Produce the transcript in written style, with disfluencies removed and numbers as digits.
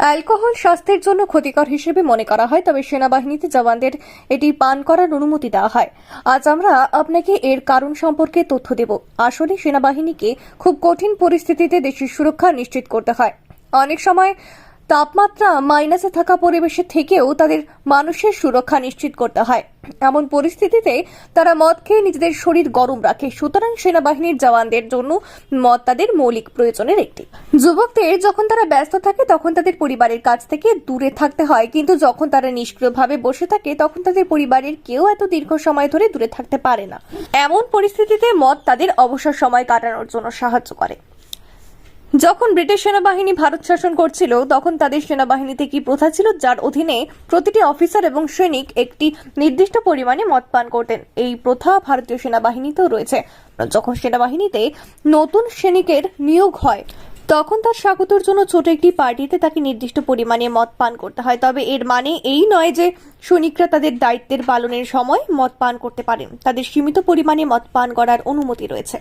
Alcohol স্বাস্থ্যের জন্য ক্ষতিকর হিসেবে মনে করা হয়, তবে সেনাবাহিনীতে জওয়ানদের এটি পান করার অনুমতি দেওয়া হয়। আজ আমরা আপনাকে এর কারণ সম্পর্কে তথ্য দেব। আসলে সেনাবাহিনীকে খুব কঠিন পরিস্থিতিতে দেশের সুরক্ষা নিশ্চিত করতে হয়। অনেক সময় তাপমাত্রা মাইনাসে থাকা পরিবেশে থেকেও তাদের মানুষের সুরক্ষা নিশ্চিত করতে হয়। এমন পরিস্থিতিতে তারা মদ খেয়ে নিজেদের শরীর গরম রাখে। সুতরাং সেনাবাহিনীর জওয়ানদের জন্য মদ তাদের মৌলিক প্রয়োজনের একটি। যুবকদের যখন তারা ব্যস্ত থাকে তখন তাদের পরিবারের কাছ থেকে দূরে থাকতে হয়, কিন্তু যখন তারা নিষ্ক্রিয়ভাবে বসে থাকে তখন তাদের পরিবারের কেউ এত দীর্ঘ সময় ধরে দূরে থাকতে পারে না। এমন পরিস্থিতিতে মদ তাদের অবসর সময় কাটানোর জন্য সাহায্য করে। যখন ব্রিটিশ সেনাবাহিনী ভারত শাসন করছিল তখন তাদের সেনাবাহিনীতে কি প্রথা ছিল যার অধীনে প্রতিটি অফিসার এবং সৈনিক একটি নির্দিষ্ট পরিমাণে মদ পান করতেন। এই প্রথা ভারতীয় সেনাবাহিনীতেও রয়েছে। যখন সেনাবাহিনীতে নতুন সৈনিকের নিয়োগ হয় তখন তার স্বাগতের জন্য ছোট একটি পার্টিতে তাকে নির্দিষ্ট পরিমাণে মদ পান করতে হয়। তবে এর মানে এই নয় যে সৈনিকরা তাদের দায়িত্বের পালনের সময় মদ পান করতে পারেন। তাদের সীমিত পরিমাণে মদ পান করার অনুমতি রয়েছে।